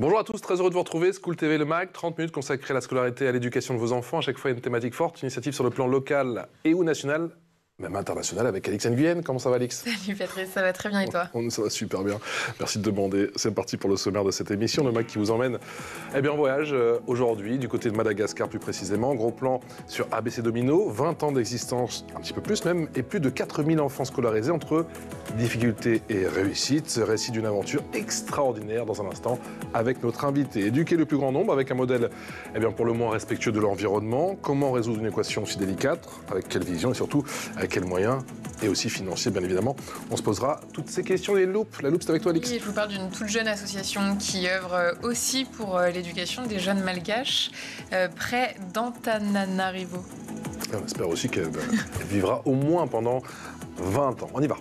Bonjour à tous, très heureux de vous retrouver. School TV Le Mag, 30 minutes consacrées à la scolarité et à l'éducation de vos enfants. À chaque fois, une thématique forte, une initiative sur le plan local et ou national, même international, avec Alix Nguyen. Comment ça va, Alix? Salut Patrice, ça va très bien et toi? Ça va super bien. Merci de demander. C'est parti pour le sommaire de cette émission. Le Mag qui vous emmène en voyage aujourd'hui, du côté de Madagascar plus précisément. Gros plan sur ABC Domino, 20 ans d'existence, un petit peu plus même, et plus de 4000 enfants scolarisés entre difficultés et réussites. Récit d'une aventure extraordinaire dans un instant avec notre invité. Éduquer le plus grand nombre avec un modèle pour le moins respectueux de l'environnement. Comment résoudre une équation aussi délicate? Avec quelle vision et surtout avec quels moyens? Et aussi financiers, bien évidemment. On se posera toutes ces questions. Et La Loupe, c'est avec toi, Alix. Oui, je vous parle d'une toute jeune association qui œuvre aussi pour l'éducation des jeunes malgaches près d'Antananarivo. On espère aussi qu'elle vivra au moins pendant 20 ans. On y va.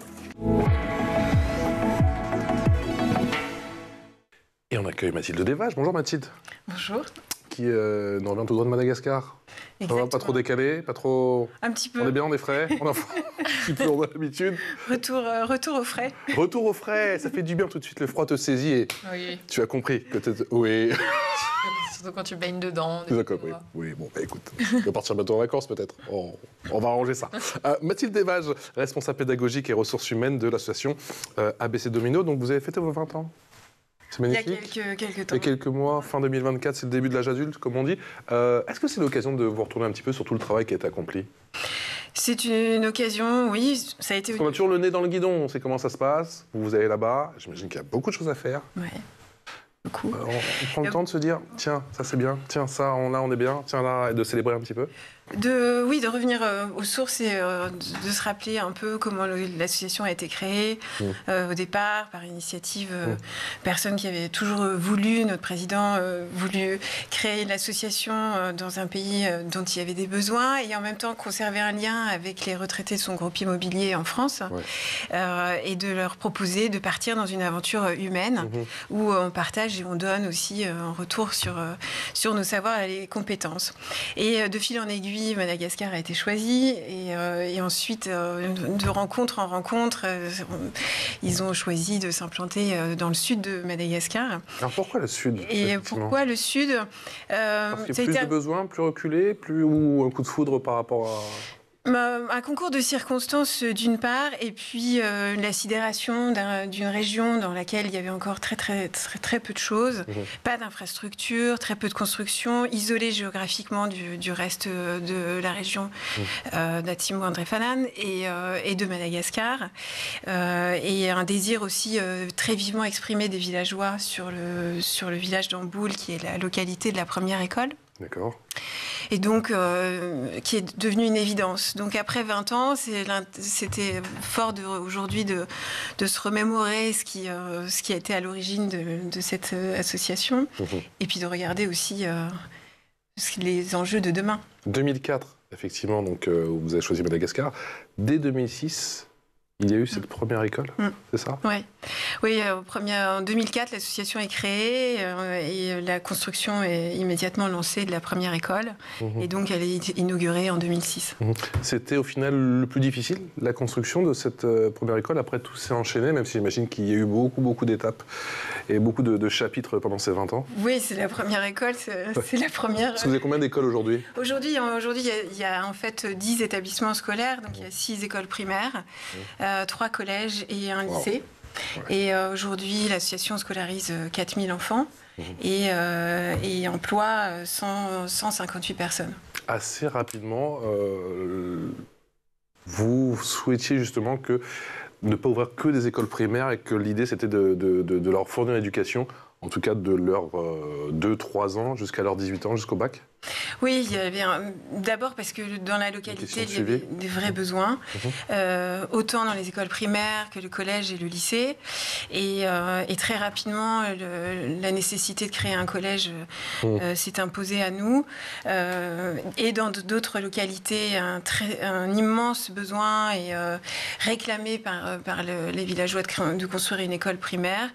Et on accueille Mathilde Desvages. Bonjour Mathilde. Bonjour. Qui nous revient tout droit de Madagascar. Ça va, pas trop décalé, pas trop... Un petit peu. On est bien, on est frais, on a un petit peu, on a l'habitude. Retour au frais. Retour au frais, ça fait du bien tout de suite, le froid te saisit et oui. Tu as compris que t'es... Oui. Surtout quand tu baignes dedans. D'accord, oui. Oui, bon, écoute, on va partir bientôt en vacances peut-être. On va arranger ça. Mathilde Desvages, responsable pédagogique et ressources humaines de l'association ABC Domino. Donc vous avez fêté vos 20 ans. C'est magnifique. Il y a quelques temps. Il y a quelques mois, fin 2024, c'est le début de l'âge adulte, comme on dit. Est-ce que c'est l'occasion de vous retourner un petit peu sur tout le travail qui a été accompli? C'est une occasion, oui. Ça a été. Parce qu'on a toujours le nez dans le guidon, on sait comment ça se passe. Vous allez là-bas, j'imagine qu'il y a beaucoup de choses à faire. Ouais. Beaucoup. On prend le temps de se dire, tiens, ça c'est bien, tiens, ça, là on est bien, tiens, là, et de célébrer un petit peu. De revenir aux sources et de se rappeler un peu comment l'association a été créée au départ, par initiative, personne qui avait toujours voulu, notre président voulu créer l'association dans un pays dont il y avait des besoins et en même temps conserver un lien avec les retraités de son groupe immobilier en France et de leur proposer de partir dans une aventure humaine où on partage et on donne aussi en retour sur nos savoirs et les compétences. Et de fil en aiguille, Madagascar a été choisi et ensuite, de rencontre en rencontre, ils ont choisi de s'implanter dans le sud de Madagascar. Alors pourquoi le sud? Et pourquoi le sud? Parce qu'il y a plus de besoins, plus reculé, ou un coup de foudre par rapport à... Un concours de circonstances d'une part, et puis la sidération d'une région dans laquelle il y avait encore très peu de choses, pas d'infrastructures, très peu de constructions, isolée géographiquement du reste de la région d'Atsimo André-Falaane et de Madagascar, et un désir aussi très vivement exprimé des villageois sur le village d'Amboul, qui est la localité de la première école. D'accord. Et donc, qui est devenu une évidence. Donc, après 20 ans, c'était fort aujourd'hui de se remémorer ce qui a été à l'origine de cette association, et puis de regarder aussi les enjeux de demain. 2004, effectivement, donc, vous avez choisi Madagascar. Dès 2006... Il y a eu cette première école, c'est ça? Oui, en 2004, l'association est créée et la construction est immédiatement lancée de la première école. Et donc, elle est inaugurée en 2006. C'était au final le plus difficile, la construction de cette première école. Après, tout s'est enchaîné, même si j'imagine qu'il y a eu beaucoup d'étapes et beaucoup de chapitres pendant ces 20 ans. Oui, c'est la première école, c'est la première... Parce que vous avez combien d'écoles aujourd'hui? Aujourd'hui, il y a en fait 10 établissements scolaires, donc il y a 6 écoles primaires. 3 collèges et un lycée. Et aujourd'hui, l'association scolarise 4000 enfants et emploie 158 personnes. Assez rapidement, vous souhaitiez justement ne pas ouvrir que des écoles primaires et que l'idée c'était de leur fournir l'éducation, en tout cas de leurs 2-3 ans jusqu'à leurs 18 ans, jusqu'au bac? Oui, il y avait d'abord parce que dans la localité, il y avait des vrais besoins, autant dans les écoles primaires que le collège et le lycée. Et très rapidement, la nécessité de créer un collège s'est imposée à nous. Et dans d'autres localités, un immense besoin est réclamé par les villageois de construire une école primaire.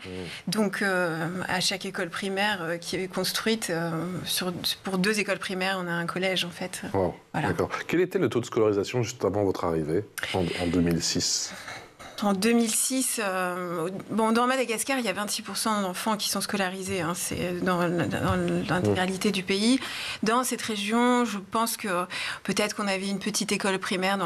Donc, à chaque école primaire qui est construite, pour 2 écoles primaires, on a un collège en fait. Wow. Voilà. D'accord. Quel était le taux de scolarisation juste avant votre arrivée, en 2006? En 2006, dans Madagascar, il y a 26% d'enfants qui sont scolarisés. Hein, c'est dans l'intégralité du pays. Dans cette région, je pense que peut-être qu'on avait une petite école primaire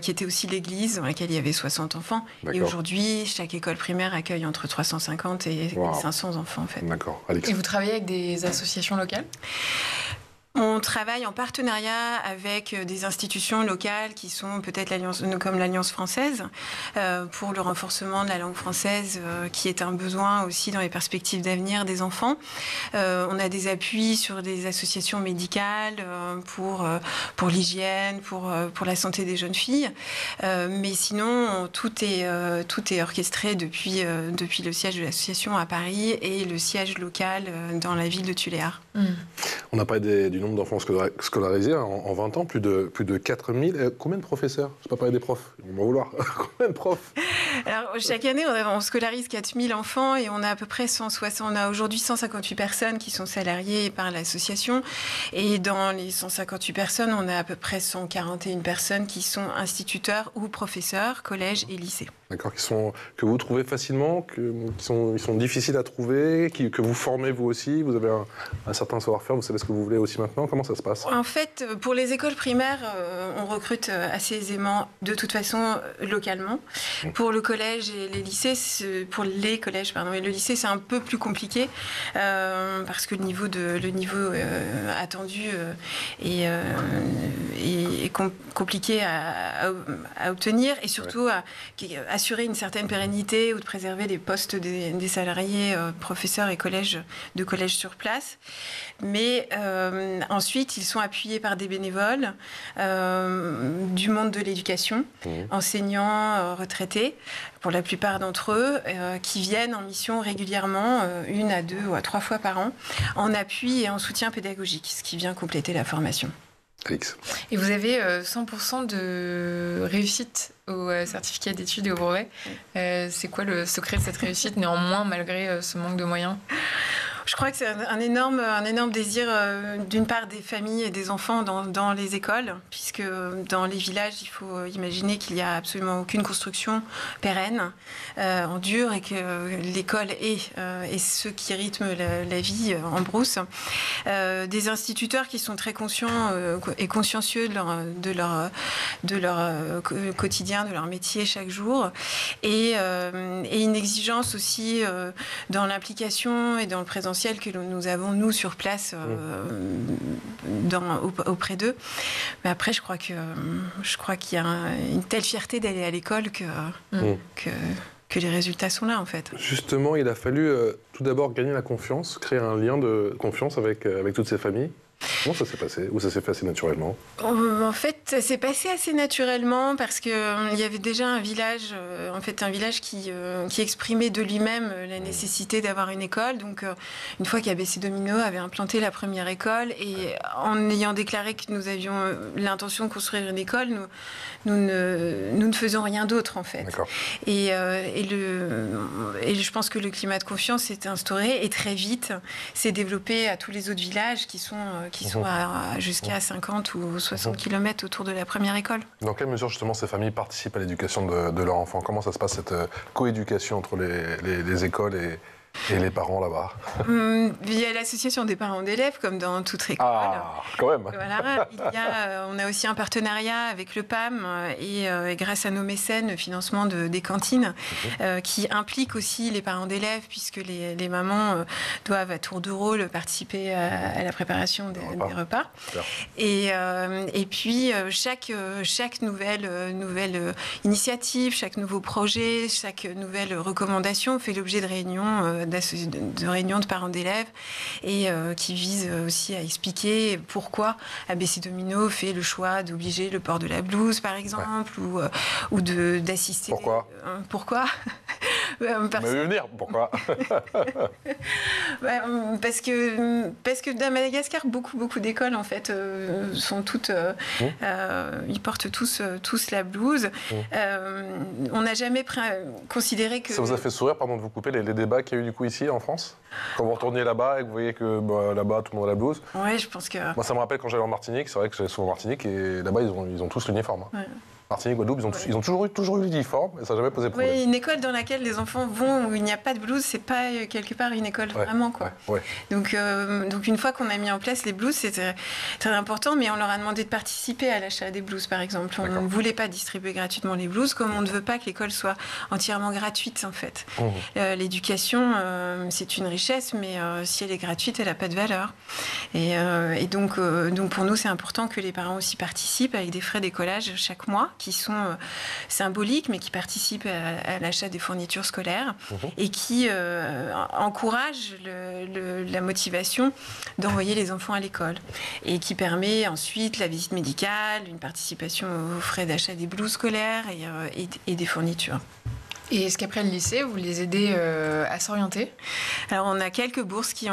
qui était aussi l'église, dans laquelle il y avait 60 enfants. Et aujourd'hui, chaque école primaire accueille entre 350 et 500 enfants, en fait. D'accord. Alix. Et vous travaillez avec des associations locales ? On travaille en partenariat avec des institutions locales qui sont peut-être comme l'Alliance française pour le renforcement de la langue française qui est un besoin aussi dans les perspectives d'avenir des enfants. On a des appuis sur des associations médicales pour l'hygiène, pour la santé des jeunes filles. Mais sinon, tout est orchestré depuis le siège de l'association à Paris et le siège local dans la ville de Tuléar. On a parlé du nombre d'enfants scolarisés en 20 ans, plus de 4000. Combien de professeurs? Je ne vais pas parler des profs, ils vont m'en vouloir. Combien de profs? Alors, chaque année, on scolarise 4000 enfants et on a à peu près 160. On a aujourd'hui 158 personnes qui sont salariées par l'association. Et dans les 158 personnes, on a à peu près 141 personnes qui sont instituteurs ou professeurs, collège et lycée. D'accord, que vous trouvez facilement, ils sont difficiles à trouver, que vous formez vous aussi, vous avez un certain savoir-faire, vous savez ce que vous voulez aussi maintenant. Comment ça se passe? En fait, pour les écoles primaires, on recrute assez aisément, de toute façon, localement. Pour le collège et les lycées, et le lycée, c'est un peu plus compliqué parce que le niveau attendu est compliqué à obtenir et surtout à assurer une certaine pérennité ou de préserver les postes des salariés professeurs et de collège sur place. Mais ensuite, ils sont appuyés par des bénévoles du monde de l'éducation, enseignants, retraités, pour la plupart d'entre eux, qui viennent en mission régulièrement, 1 à 2 ou à 3 fois par an, en appui et en soutien pédagogique, ce qui vient compléter la formation. Alix. Et vous avez 100% de réussite au certificat d'études et au brevet. C'est quoi le secret de cette réussite, néanmoins, malgré ce manque de moyens ? Je crois que c'est un énorme désir, d'une part, des familles et des enfants dans les écoles, puisque dans les villages, il faut imaginer qu'il n'y a absolument aucune construction pérenne, en dur, et que l'école est ce qui rythme la vie en brousse. Des instituteurs qui sont très conscients et consciencieux de leur quotidien, de leur métier chaque jour, et une exigence aussi dans l'implication et dans le présentiel que nous avons, nous, sur place, auprès d'eux. Mais après, je crois qu'il y a une telle fierté d'aller à l'école que les résultats sont là, en fait. Justement, il a fallu tout d'abord gagner la confiance, créer un lien de confiance avec toutes ces familles. Comment ça s'est passé? Ou ça s'est fait assez naturellement? En fait, ça s'est passé assez naturellement parce qu'il y avait déjà un village qui exprimait de lui-même la nécessité d'avoir une école. Donc, une fois qu'ABC Domino avait implanté la première école, et en ayant déclaré que nous avions l'intention de construire une école, nous ne faisons rien d'autre, en fait. Et je pense que le climat de confiance s'est instauré et très vite s'est développé à tous les autres villages qui sont jusqu'à 50 ou 60 km autour de la première école. Dans quelle mesure, justement, ces familles participent à l'éducation de leurs enfants? Comment ça se passe, cette coéducation entre les écoles et les parents là-bas? Il y a l'association des parents d'élèves, comme dans toute école. Ah, quand même. Voilà. On a aussi un partenariat avec le PAM et grâce à nos mécènes, le financement des cantines, qui implique aussi les parents d'élèves, puisque les mamans doivent à tour de rôle participer à la préparation des repas. Et puis, chaque nouvelle initiative, chaque nouveau projet, chaque nouvelle recommandation fait l'objet de réunions de parents d'élèves et qui vise aussi à expliquer pourquoi ABC Domino fait le choix d'obliger le port de la blouse, par exemple, ou d'assister. Pourquoi? Parce que à Madagascar, beaucoup d'écoles, en fait, sont toutes... ils portent tous la blouse. On n'a jamais considéré que... Ça vous a fait sourire, pardon de vous couper, les débats qu'il y a eu du coup ici en France? Quand vous retourniez là-bas et que vous voyez que là-bas tout le monde a la blouse? Oui, je pense que... Moi, ça me rappelle quand j'allais en Martinique, c'est vrai que j'allais souvent en Martinique, et là-bas ils ont tous l'uniforme. Ouais. Martinique, Guadeloupe, ils ont toujours eu l'uniforme et ça n'a jamais posé problème. Oui, une école dans laquelle les enfants vont où il n'y a pas de blouse, c'est pas quelque part une école vraiment, quoi. Ouais. Donc une fois qu'on a mis en place les blouses, c'était très important, mais on leur a demandé de participer à l'achat des blouses, par exemple. On ne voulait pas distribuer gratuitement les blouses, comme on ne veut pas que l'école soit entièrement gratuite, en fait. L'éducation, c'est une richesse, mais si elle est gratuite, elle n'a pas de valeur. Et donc pour nous, c'est important que les parents aussi participent avec des frais d'écolage chaque mois, qui sont symboliques, mais qui participent à l'achat des fournitures scolaires et qui encouragent la motivation d'envoyer les enfants à l'école et qui permet ensuite la visite médicale, une participation aux frais d'achat des blouses scolaires et des fournitures. Et est-ce qu'après le lycée, vous les aidez à s'orienter ? Alors, on a quelques bourses qui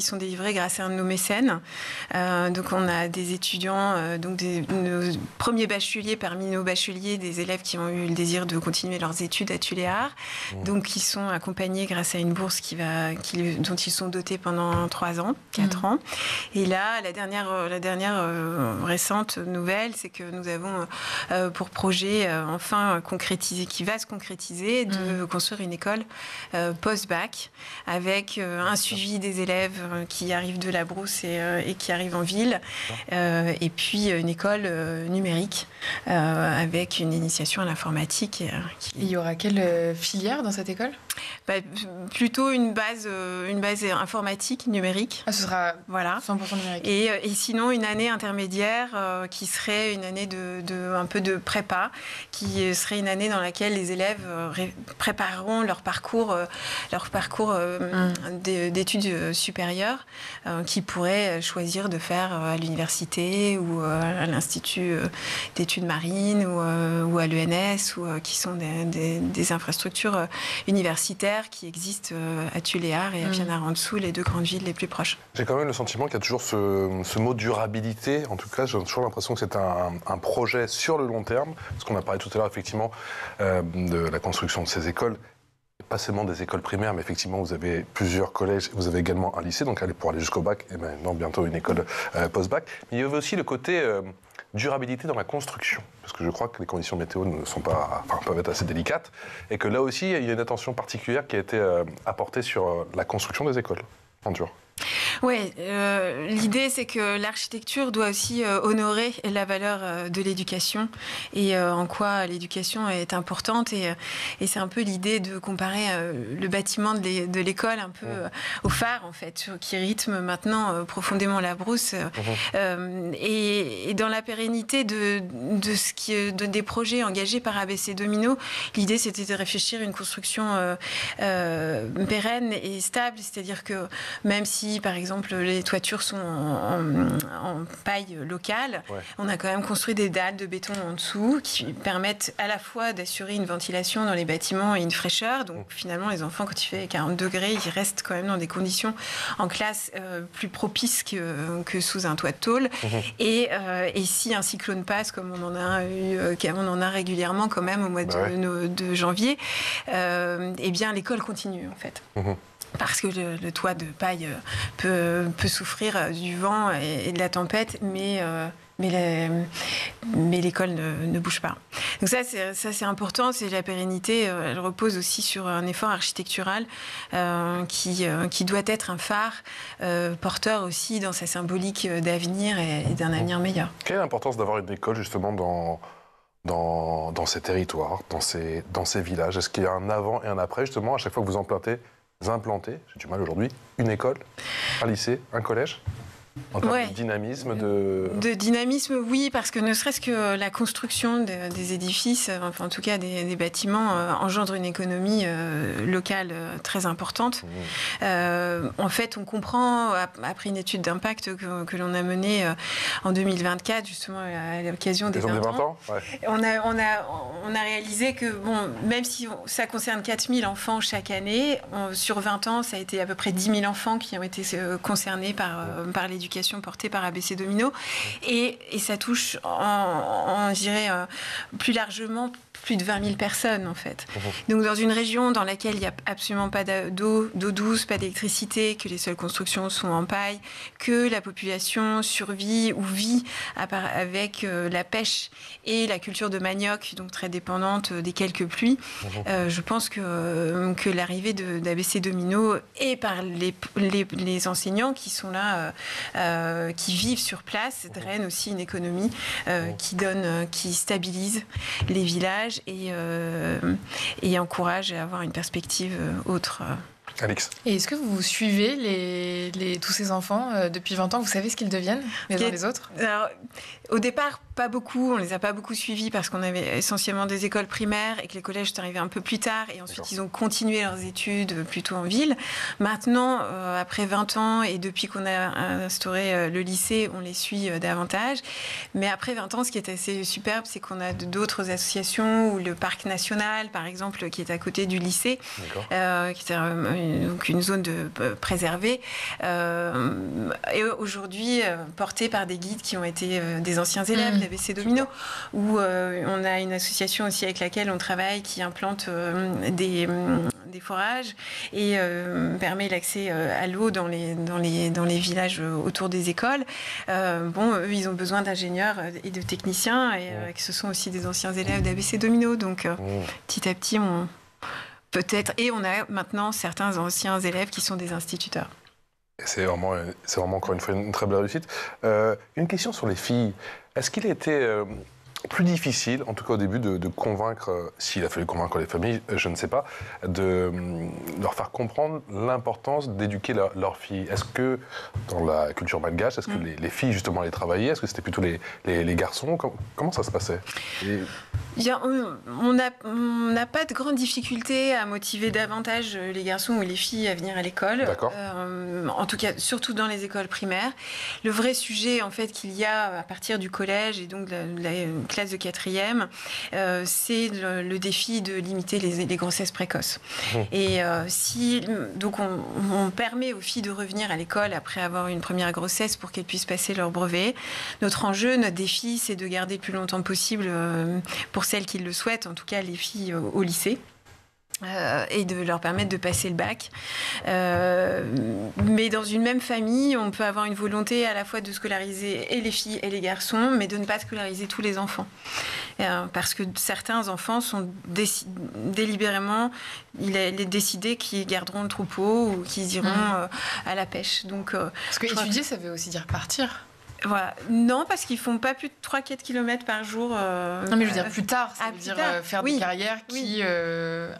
sont délivrées grâce à un de nos mécènes. Donc, on a des étudiants, nos premiers bacheliers, parmi nos bacheliers, des élèves qui ont eu le désir de continuer leurs études à Tuléar, donc qui sont accompagnés grâce à une bourse dont ils sont dotés pendant 3 ans, 4 ans. Et là, la dernière récente nouvelle, c'est que nous avons pour projet enfin concrétisé, qui va se concrétiser, de construire une école post-bac avec un suivi des élèves qui arrivent de la brousse et qui arrivent en ville, et puis une école numérique avec une initiation à l'informatique. Il y aura quelle filière dans cette école ? Plutôt une base informatique numérique. Ah, ce sera 100% numérique. Et sinon une année intermédiaire qui serait une année un peu de prépa, qui serait une année dans laquelle les élèves prépareront leur parcours d'études supérieures qu'ils pourraient choisir de faire à l'université ou à l'Institut d'études marines ou à l'ENS, qui sont des infrastructures universitaires qui existent à Tuléar et à Fianarantsoul, les 2 grandes villes les plus proches. J'ai quand même le sentiment qu'il y a toujours ce mot durabilité. En tout cas, j'ai toujours l'impression que c'est un projet sur le long terme. Parce qu'on a parlé tout à l'heure, effectivement, de la construction de ces écoles. Pas seulement des écoles primaires, mais effectivement, vous avez plusieurs collèges. Vous avez également un lycée, donc pour aller jusqu'au bac, et maintenant bientôt une école post-bac. Mais il y avait aussi le côté durabilité dans la construction. Parce que je crois que les conditions météo peuvent être assez délicates. Et que là aussi, il y a une attention particulière qui a été apportée sur la construction des écoles en dur. Oui, l'idée c'est que l'architecture doit aussi honorer la valeur de l'éducation et en quoi l'éducation est importante et c'est un peu l'idée de comparer le bâtiment de l'école un peu au phare en fait, qui rythme maintenant profondément la brousse et dans la pérennité des projets engagés par ABC Domino, l'idée c'était de réfléchir à une construction pérenne et stable, c'est-à-dire que même si par exemple les toitures sont en paille locale, on a quand même construit des dalles de béton en dessous qui permettent à la fois d'assurer une ventilation dans les bâtiments et une fraîcheur. Donc finalement, les enfants, quand il fait 40 degrés, ils restent quand même dans des conditions en classe plus propices que sous un toit de tôle. Et si un cyclone passe, comme on en a régulièrement quand même au mois de janvier, eh bien l'école continue en fait. Parce que le toit de paille peut souffrir du vent et de la tempête, mais l'école ne bouge pas. Donc ça c'est important, c'est la pérennité. Elle repose aussi sur un effort architectural qui doit être un phare porteur aussi dans sa symbolique d'avenir et d'un avenir meilleur. Quelle est l'importance d'avoir une école justement dans ces territoires, dans ces villages? Est-ce qu'il y a un avant et un après justement à chaque fois que vous implantez, j'ai du mal aujourd'hui, une école, un lycée, un collège? En termes de dynamisme, de dynamisme, oui, parce que ne serait-ce que la construction des édifices, enfin en tout cas des bâtiments, engendre une économie locale très importante. En fait, on comprend, après une étude d'impact que l'on a menée en 2024, justement à l'occasion des 20 ans, on a réalisé que, même si ça concerne 4000 enfants chaque année, sur 20 ans, ça a été à peu près 10 000 enfants qui ont été concernés par l'éducation portée par ABC Domino et ça touche, je dirais, plus largement plus de 20 000 personnes, en fait. Donc, dans une région dans laquelle il n'y a absolument pas d'eau douce, pas d'électricité, que les seules constructions sont en paille, que la population survit ou vit avec la pêche et la culture de manioc, donc très dépendante des quelques pluies, je pense que l'arrivée d'ABC Domino et par les enseignants qui sont là, qui vivent sur place, draine aussi une économie qui stabilise les villages et encourage à avoir une perspective autre. Alix. Et est-ce que vous suivez tous ces enfants depuis 20 ans? Vous savez ce qu'ils deviennent les uns les autres? Alors, au départ, pas beaucoup. On les a pas beaucoup suivis parce qu'on avait essentiellement des écoles primaires et que les collèges sont arrivés un peu plus tard. Et ensuite, ils ont continué leurs études plutôt en ville. Maintenant, après 20 ans et depuis qu'on a instauré le lycée, on les suit davantage. Mais après 20 ans, ce qui est assez superbe, c'est qu'on a d'autres associations ou le parc national, par exemple, qui est à côté du lycée, qui est donc une zone préservée. Et aujourd'hui, portée par des guides qui ont été des anciens élèves d'ABC Domino, où on a une association aussi avec laquelle on travaille qui implante des forages et permet l'accès à l'eau dans les villages autour des écoles. Eux, ils ont besoin d'ingénieurs et de techniciens, et que ce sont aussi des anciens élèves d'ABC Domino. Donc, petit à petit, peut-être... Et on a maintenant certains anciens élèves qui sont des instituteurs. C'est vraiment encore une fois une très belle réussite. Une question sur les filles. Est-ce qu'il était plus difficile, en tout cas au début, de convaincre, s'il a fallu convaincre les familles, je ne sais pas, de leur faire comprendre l'importance d'éduquer leurs filles? Est-ce que, dans la culture malgache, est-ce que les filles, justement, allaient travailler? Est-ce que c'était plutôt les garçons? Comment ça se passait? On n'a pas de grande difficulté à motiver davantage les garçons ou les filles à venir à l'école. D'accord. En tout cas, surtout dans les écoles primaires. Le vrai sujet, en fait, qu'il y a à partir du collège et donc la classe de 4e, c'est le défi de limiter les grossesses précoces. Et donc on permet aux filles de revenir à l'école après avoir une première grossesse pour qu'elles puissent passer leur brevet. Notre enjeu, notre défi, c'est de garder le plus longtemps possible, pour celles qui le souhaitent, en tout cas les filles au lycée. Et de leur permettre de passer le bac. Mais dans une même famille, on peut avoir une volonté à la fois de scolariser et les filles et les garçons, mais de ne pas scolariser tous les enfants. Parce que certains enfants sont délibérément, il est décidé qu'ils garderont le troupeau ou qu'ils iront à la pêche. Donc, parce que étudier, ça veut aussi dire partir. Voilà. Non, parce qu'ils ne font pas plus de 3-4 km par jour. Non, mais je veux dire plus tard, ça veut dire faire des carrières qui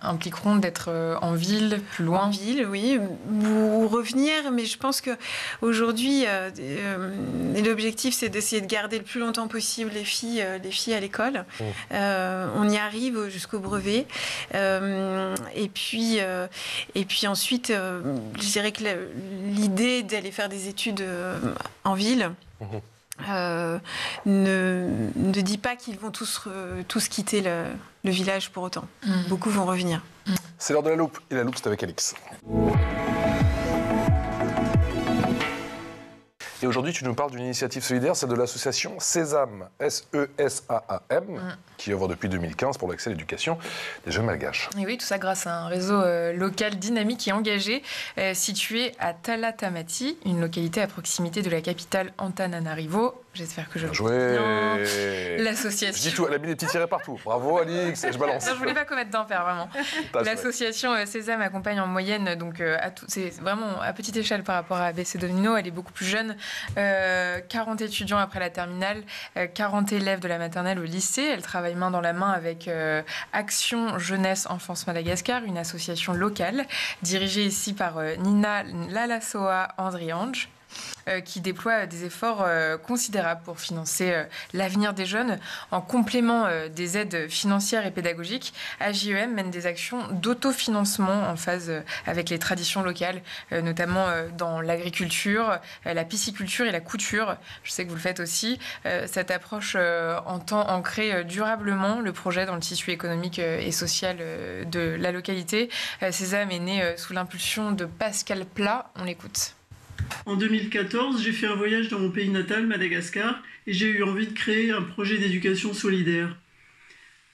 impliqueront d'être en ville, plus loin. En ville, oui. Ou revenir, mais je pense qu'aujourd'hui, l'objectif, c'est d'essayer de garder le plus longtemps possible les filles à l'école. On y arrive jusqu'au brevet. Et puis ensuite, je dirais que l'idée d'aller faire des études en ville, ne dit pas qu'ils vont tous quitter le village pour autant. Beaucoup vont revenir. C'est l'heure de la loupe, et la loupe, c'est avec Alix. Et aujourd'hui, tu nous parles d'une initiative solidaire, celle de l'association Sésame, S-E-S-A-A-M, qui œuvre depuis 2015 pour l'accès à l'éducation des jeunes malgaches. Et oui, tout ça grâce à un réseau local dynamique et engagé, situé à Talatamati, une localité à proximité de la capitale Antananarivo. J'espère que je bien. L'association... Je dis tout, elle a mis des petits tirets partout. Bravo Alix, je balance. Non, je voulais pas commettre d'impair, vraiment. L'association Sésame accompagne en moyenne, donc c'est vraiment à petite échelle par rapport à ABC Domino. Elle est beaucoup plus jeune. 40 étudiants après la terminale, 40 élèves de la maternelle au lycée. Elle travaille main dans la main avec Action Jeunesse Enfance Madagascar, une association locale dirigée ici par Nina Lalasoa Andriange, qui déploie des efforts considérables pour financer l'avenir des jeunes. En complément des aides financières et pédagogiques, AJEM mène des actions d'autofinancement en phase avec les traditions locales, notamment dans l'agriculture, la pisciculture et la couture. Je sais que vous le faites aussi. Cette approche entend ancrer durablement le projet dans le tissu économique et social de la localité. Sésame est né sous l'impulsion de Pascal Plat. On l'écoute. En 2014, j'ai fait un voyage dans mon pays natal, Madagascar, et j'ai eu envie de créer un projet d'éducation solidaire.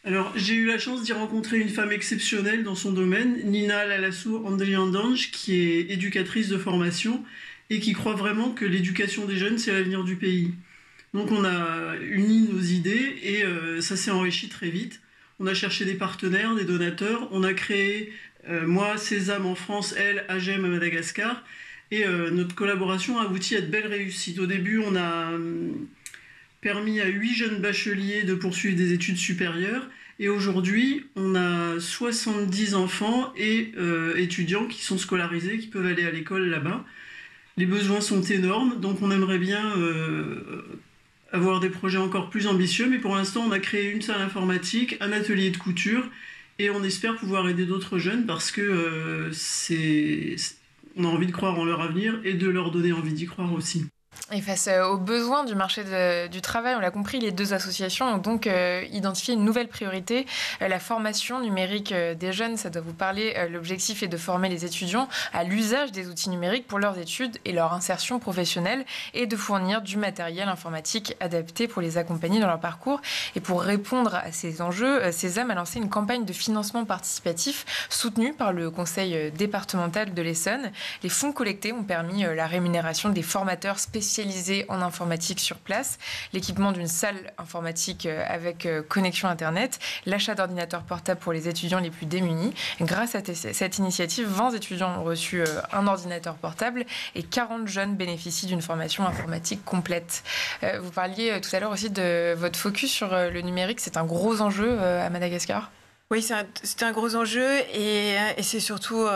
Alors, j'ai eu la chance d'y rencontrer une femme exceptionnelle dans son domaine, Nina Lalassou Andriandange, qui est éducatrice de formation et qui croit vraiment que l'éducation des jeunes, c'est l'avenir du pays. Donc, on a uni nos idées et ça s'est enrichi très vite. On a cherché des partenaires, des donateurs. On a créé, moi, Sésame en France, elle, AGEM à Madagascar. Et notre collaboration a abouti à de belles réussites. Au début, on a permis à 8 jeunes bacheliers de poursuivre des études supérieures. Et aujourd'hui, on a 70 enfants et étudiants qui sont scolarisés, qui peuvent aller à l'école là-bas. Les besoins sont énormes, donc on aimerait bien avoir des projets encore plus ambitieux. Mais pour l'instant, on a créé une salle informatique, un atelier de couture, et on espère pouvoir aider d'autres jeunes parce que on a envie de croire en leur avenir et de leur donner envie d'y croire aussi. Et face aux besoins du marché du travail, on l'a compris, les deux associations ont donc identifié une nouvelle priorité, la formation numérique des jeunes. Ça doit vous parler. L'objectif est de former les étudiants à l'usage des outils numériques pour leurs études et leur insertion professionnelle et de fournir du matériel informatique adapté pour les accompagner dans leur parcours. Et pour répondre à ces enjeux, Sésame a lancé une campagne de financement participatif soutenue par le conseil départemental de l'Essonne. Les fonds collectés ont permis la rémunération des formateurs spécialisés en informatique sur place, l'équipement d'une salle informatique avec connexion Internet, l'achat d'ordinateurs portables pour les étudiants les plus démunis. Grâce à cette initiative, 20 étudiants ont reçu un ordinateur portable et 40 jeunes bénéficient d'une formation informatique complète. Vous parliez tout à l'heure aussi de votre focus sur le numérique. C'est un gros enjeu à Madagascar ? Oui, c'est un gros enjeu et c'est surtout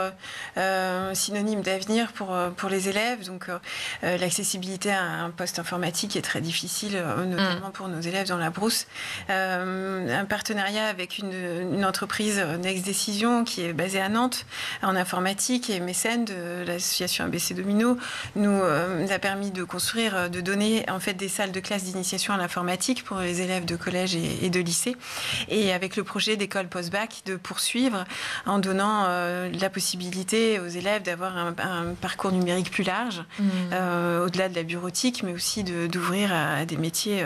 synonyme d'avenir pour les élèves. Donc, l'accessibilité à un poste informatique est très difficile, notamment pour nos élèves dans la brousse. Un partenariat avec une entreprise Next Décision qui est basée à Nantes en informatique et mécène de l'association ABC Domino nous a permis de construire, de donner en fait des salles de classe d'initiation à l'informatique pour les élèves de collège et de lycée. Et avec le projet d'école post-bac, de poursuivre en donnant la possibilité aux élèves d'avoir un parcours numérique plus large, au-delà de la bureautique, mais aussi d'ouvrir à des métiers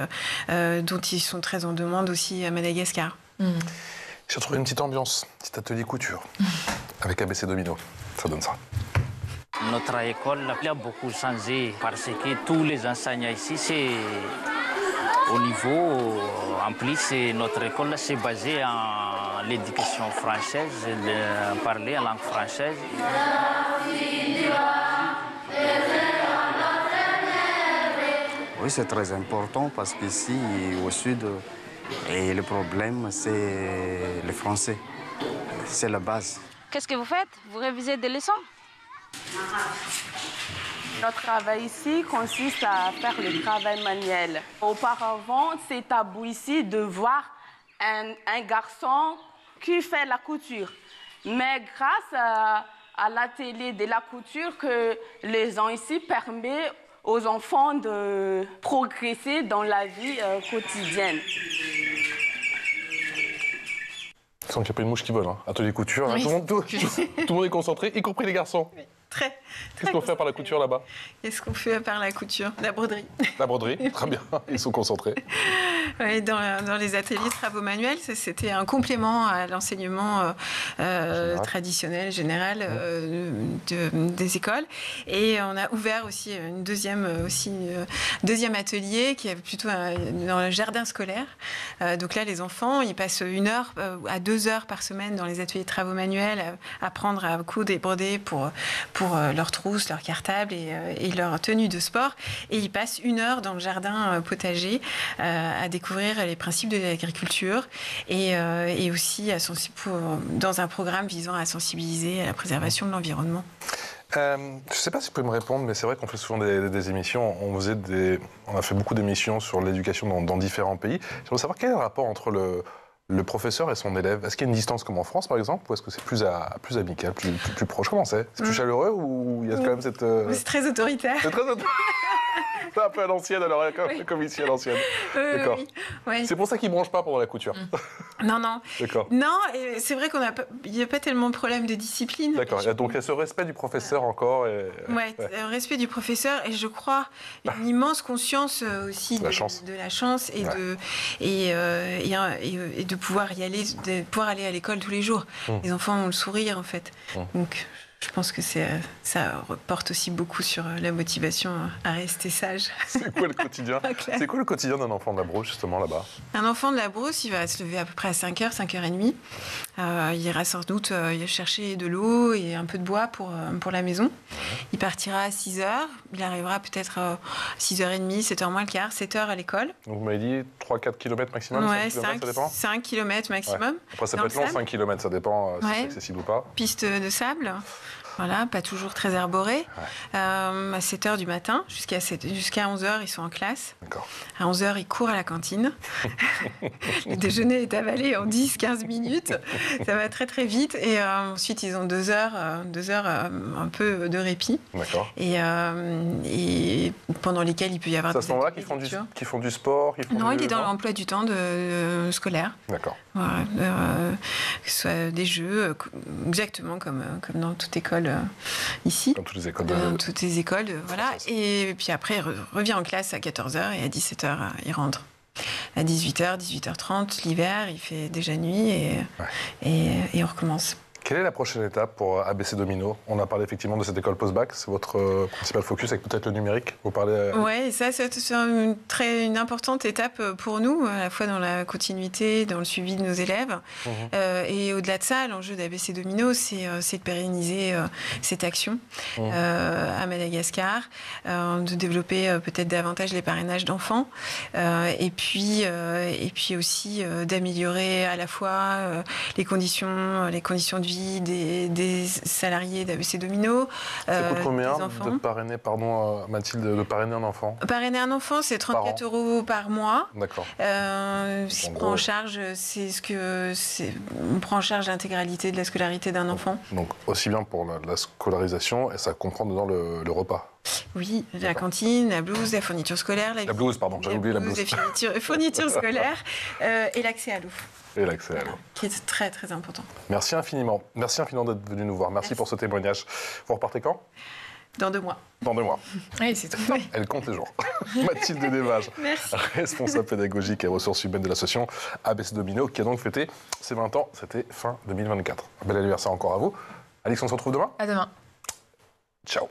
dont ils sont très en demande aussi à Madagascar. J'ai retrouvé une petite ambiance, petit atelier couture avec ABC Domino. Ça donne ça. Notre école a beaucoup changé parce que tous les enseignants ici, c'est au niveau. En plus, notre école c'est basée en l'éducation française, parler en langue française. Oui, c'est très important parce qu'ici, au sud, et le problème, c'est le français. C'est la base. Qu'est-ce que vous faites? Vous révisez des leçons? Notre travail ici consiste à faire le travail manuel. Auparavant, c'est tabou ici de voir un garçon qui fait la couture. Mais grâce à l'atelier de la couture que les gens ici permettent aux enfants de progresser dans la vie quotidienne. Je sens qu'il n'y a pas une mouche qui vole. Atelier couture, oui. Tout le monde est concentré, y compris les garçons. Oui. Qu'est-ce qu'on fait par la couture là-bas? Qu'est-ce qu'on fait par la couture? La broderie. La broderie, très bien, ils sont concentrés. Oui, dans les ateliers travaux manuels, c'était un complément à l'enseignement traditionnel, général des écoles. Et on a ouvert aussi un deuxième atelier qui est plutôt dans le jardin scolaire. Donc là, les enfants, ils passent 1 heure à 2 heures par semaine dans les ateliers de travaux manuels, à apprendre à coudre et broder pour leurs trousses, leur cartable et leur tenue de sport. Et ils passent 1 heure dans le jardin potager à découvrir les principes de l'agriculture et aussi dans un programme visant à sensibiliser à la préservation de l'environnement. Je ne sais pas si vous pouvez me répondre, mais c'est vrai qu'on fait souvent des émissions. On a fait beaucoup d'émissions sur l'éducation dans différents pays. J'aimerais savoir quel est le rapport entre le professeur et son élève. Est-ce qu'il y a une distance comme en France, par exemple, ou est-ce que c'est plus amical, plus proche? Comment c'est plus chaleureux ou il y a quand même cette... C'est très autoritaire. C'est très autoritaire. T'es un peu à l'ancienne, alors, comme ici à l'ancienne. D'accord. Oui. Ouais. C'est pour ça qu'ils ne bronchent pas pendant la couture. Non, non. D'accord. Non, et c'est vrai qu'il n'y a pas tellement de problème de discipline. D'accord. Donc, il y a ce respect du professeur encore. Ouais, respect du professeur et je crois une immense conscience aussi de la chance et, et de pouvoir y aller, de pouvoir aller à l'école tous les jours. Les enfants ont le sourire en fait. Donc je pense que ça reporte aussi beaucoup sur la motivation à rester sage. C'est quoi le quotidien C'est quoi le quotidien d'un enfant de la Brousse, justement, là-bas? Un enfant de la Brousse, il va se lever à peu près à 5h, 5h30. Il ira sans doute chercher de l'eau et un peu de bois pour la maison. Il partira à 6h. Il arrivera peut-être à 6h30, 7h moins le quart, 7h à l'école. Donc vous m'avez dit 3-4 km maximum? Ouais, 5 km, ça dépend 5 km maximum. Ouais. Après, ça peut être long, 5 km, ça dépend si c'est accessible ou pas. Piste de sable. Voilà, pas toujours très arboré. À 7h du matin, jusqu'à 11h, ils sont en classe. D'accord. À 11h, ils courent à la cantine. Le déjeuner est avalé en 10-15 minutes. Ça va très très vite. Et ensuite, ils ont 2 heures un peu de répit. D'accord. Et pendant lesquels il peut y avoir des... C'est à ce moment-là qu'ils font du sport? Non, il est dans l'emploi du temps scolaire. D'accord. Voilà, que ce soit des jeux, exactement comme dans toute école ici. Dans toutes les écoles. Dans toutes les écoles, voilà. Et puis après, il revient en classe à 14h et à 17h, il rentre. À 18h, 18h30, l'hiver, il fait déjà nuit et on recommence. Quelle est la prochaine étape pour ABC Domino? On a parlé effectivement de cette école post-bac, c'est votre principal focus avec peut-être le numérique. Vous parlez. Oui, ça c'est une importante étape pour nous, à la fois dans la continuité, dans le suivi de nos élèves. Et au-delà de ça, l'enjeu d'ABC Domino, c'est de pérenniser cette action à Madagascar, de développer peut-être davantage les parrainages d'enfants, et puis aussi d'améliorer à la fois les conditions de vie des salariés d'ABC Domino. Ça coûte combien de parrainer, Mathilde, de parrainer un enfant? Parrainer un enfant, c'est 34 € par mois. D'accord. On prend en charge, on prend en charge l'intégralité de la scolarité d'un enfant. Donc aussi bien pour la scolarisation, et ça comprend dedans le repas. Oui, la cantine, la blouse, la fourniture scolaire. La blouse, pardon, j'avais oublié la blouse. Les fournitures scolaires et l'accès à l'eau. Et l'accès à l'eau. Qui est très, très important. Merci infiniment. Merci infiniment d'être venu nous voir. Merci pour ce témoignage. Vous repartez quand? Dans 2 mois. Dans 2 mois. Oui, c'est tout. Elle compte les jours. Mathilde Desvages, responsable pédagogique et ressources humaines de l'association ABC Domino, qui a donc fêté ses 20 ans. C'était fin 2024. Un bel anniversaire encore à vous. Alix, on se retrouve demain? À demain. Ciao.